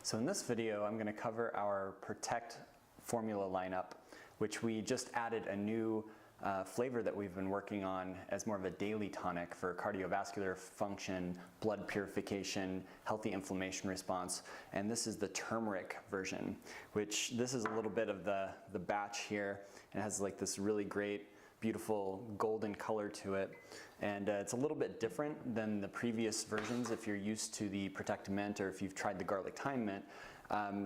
So in this video, I'm going to cover our Protect formula lineup, which we just added a new flavor that we've been working on as more of a daily tonic for cardiovascular function, blood purification, healthy inflammation response. And this is the turmeric version, which this is a little bit of the batch here. It has like this really great, beautiful golden color to it. And it's a little bit different than the previous versions. If you're used to the Protect Mint or if you've tried the garlic thyme mint,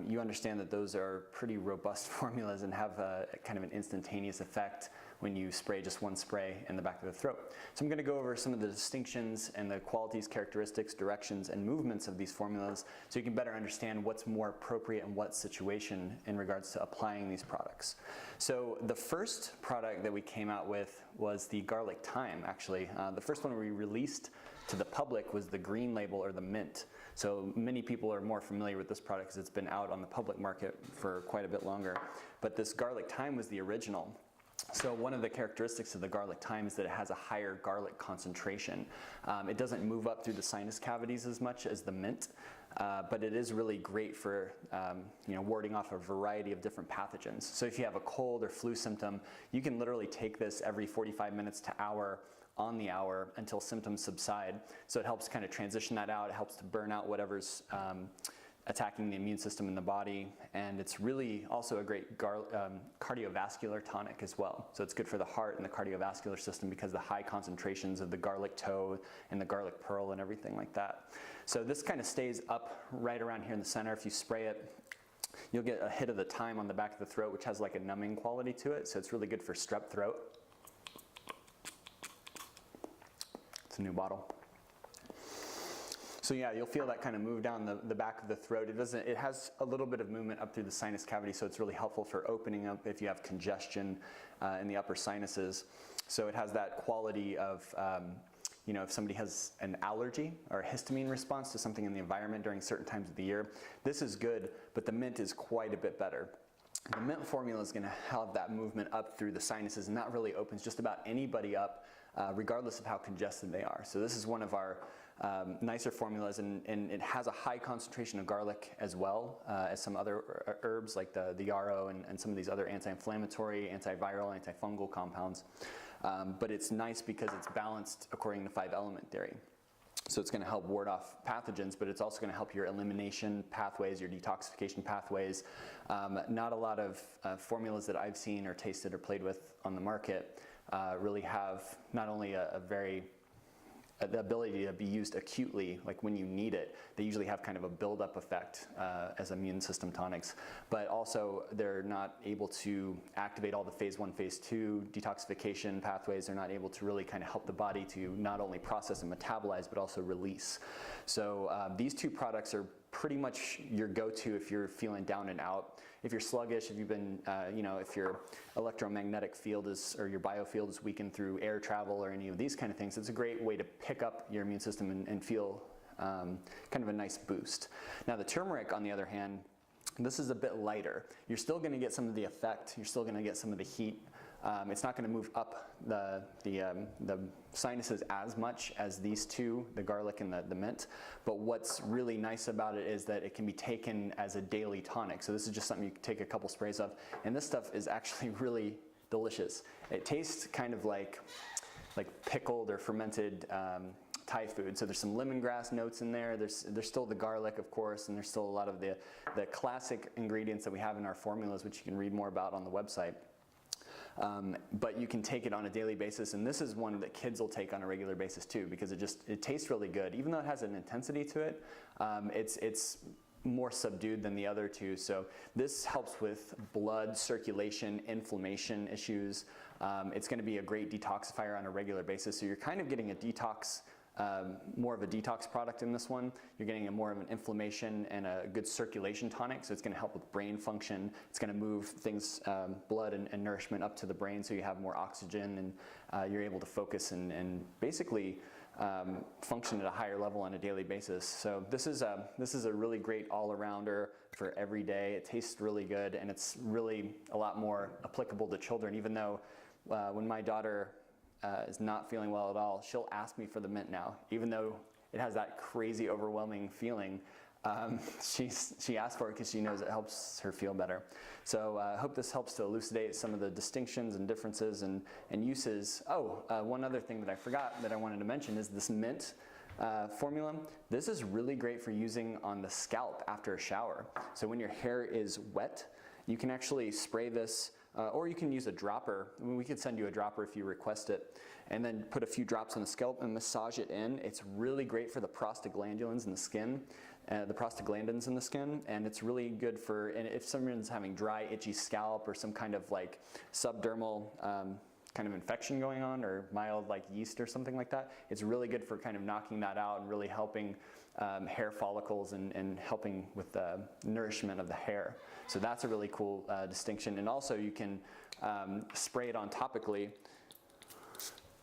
you understand that those are pretty robust formulas and have a kind of an instantaneous effect when you spray just one spray in the back of the throat. So I'm going to go over some of the distinctions and the qualities, characteristics, directions, and movements of these formulas so you can better understand what's more appropriate in what situation in regards to applying these products. So the first product that we came out with was the garlic thyme, actually. The first one we released to the public was the green label or the mint. So many people are more familiar with this product because it's been out on the public market for quite a bit longer. But this garlic thyme was the original. So one of the characteristics of the garlic thyme is that it has a higher garlic concentration. It doesn't move up through the sinus cavities as much as the mint, but it is really great for warding off a variety of different pathogens. So if you have a cold or flu symptom, you can literally take this every 45 minutes to hour on the hour until symptoms subside. So it helps kind of transition that out. It helps to burn out whatever's attacking the immune system in the body, and it's really also a great cardiovascular tonic as well. So it's good for the heart and the cardiovascular system because of the high concentrations of the garlic toe and the garlic pearl and everything like that. So this kind of stays up right around here in the center. If you spray it, you'll get a hit of the thyme on the back of the throat, which has like a numbing quality to it. So it's really good for strep throat. It's a new bottle. So yeah, you'll feel that kind of move down the back of the throat. It has a little bit of movement up through the sinus cavity, so it's really helpful for opening up if you have congestion in the upper sinuses. So it has that quality of, if somebody has an allergy or a histamine response to something in the environment during certain times of the year, this is good, but the mint is quite a bit better. The mint formula is going to have that movement up through the sinuses, and that really opens just about anybody up, regardless of how congested they are. So this is one of our nicer formulas, and it has a high concentration of garlic as well as some other herbs like the yarrow and some of these other anti-inflammatory, antiviral, antifungal compounds. But it's nice because it's balanced according to 5-element theory. So it's going to help ward off pathogens, but it's also going to help your elimination pathways, your detoxification pathways. Not a lot of formulas that I've seen or tasted or played with on the market really have not only the ability to be used acutely, like when you need it. They usually have kind of a build-up effect as immune system tonics, but also they're not able to activate all the phase 1, phase 2 detoxification pathways. They're not able to really kind of help the body to not only process and metabolize, but also release. So these two products are pretty much your go-to if you're feeling down and out. If you're sluggish, if you've been, if your electromagnetic field or your biofield is weakened through air travel or any of these kind of things, it's a great way to pick up your immune system and feel kind of a nice boost. Now the turmeric, on the other hand, this is a bit lighter. You're still going to get some of the effect. You're still going to get some of the heat. It's not going to move up the sinuses as much as these two, the garlic and the mint. But what's really nice about it is that it can be taken as a daily tonic. So this is just something you can take a couple sprays of. And this stuff is actually really delicious. It tastes kind of like pickled or fermented Thai food. So there's some lemongrass notes in there. There's still the garlic, of course, and there's still a lot of the classic ingredients that we have in our formulas, which you can read more about on the website. But you can take it on a daily basis, and this is one that kids will take on a regular basis too, because it tastes really good. Even though it has an intensity to it, it's more subdued than the other two. So this helps with blood circulation, inflammation issues. It's going to be a great detoxifier on a regular basis. So you're kind of getting a detox, more of a detox product in this one. You're getting more of an inflammation and a good circulation tonic, so it's going to help with brain function. It's going to move things, blood and nourishment up to the brain, so you have more oxygen and you're able to focus and basically function at a higher level on a daily basis. So this is a really great all-arounder for every day. It tastes really good, and it's really a lot more applicable to children, even though when my daughter is not feeling well at all, she'll ask me for the mint now, even though it has that crazy overwhelming feeling. She asked for it because she knows it helps her feel better. So I hope this helps to elucidate some of the distinctions and differences and uses. Oh, one other thing that I forgot that I wanted to mention is this mint formula. This is really great for using on the scalp after a shower. So when your hair is wet, you can actually spray this, or you can use a dropper. I mean, we could send you a dropper if you request it, and then put a few drops on the scalp and massage it in. It's really great for the prostaglandins in the skin, and it's really good for, and if someone's having dry, itchy scalp or some kind of like subdermal kind of infection going on, or mild like yeast or something like that, it's really good for kind of knocking that out and really helping hair follicles and helping with the nourishment of the hair. So that's a really cool distinction. And also you can spray it on topically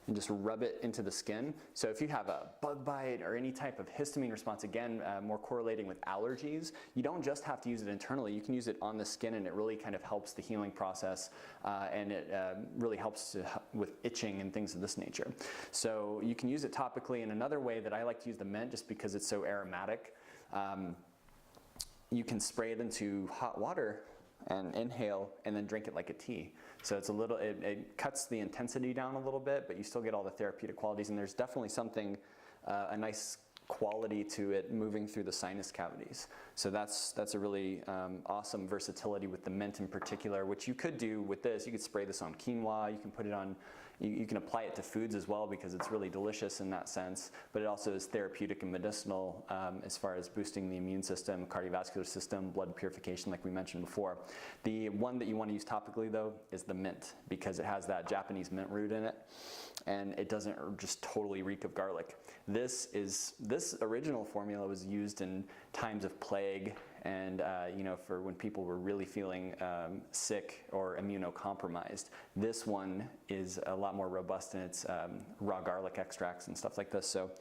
and just rub it into the skin. So if you have a bug bite or any type of histamine response, again, more correlating with allergies, you don't just have to use it internally. You can use it on the skin, and it really kind of helps the healing process, and it really helps with itching and things of this nature. So you can use it topically. And another way that I like to use the mint, just because it's so aromatic, you can spray it into hot water and inhale and then drink it like a tea. So it's a little, it cuts the intensity down a little bit, but you still get all the therapeutic qualities, and there's definitely something, a nice quality to it moving through the sinus cavities. So that's a really awesome versatility with the mint in particular, which you could do with this. You could spray this on quinoa, you can put it on, you can apply it to foods as well because it's really delicious in that sense, but it also is therapeutic and medicinal as far as boosting the immune system, cardiovascular system, blood purification like we mentioned before. The one that you want to use topically though is the mint, because it has that Japanese mint root in it, and it doesn't just totally reek of garlic. This original formula was used in times of plague and for when people were really feeling sick or immunocompromised. This one is a lot more robust in its raw garlic extracts and stuff like this. So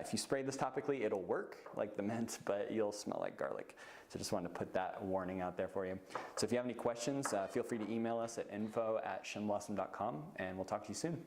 if you spray this topically, it'll work like the mint, but you'll smell like garlic. So just wanted to put that warning out there for you. So if you have any questions, feel free to email us at info@shenblossom.com, and we'll talk to you soon.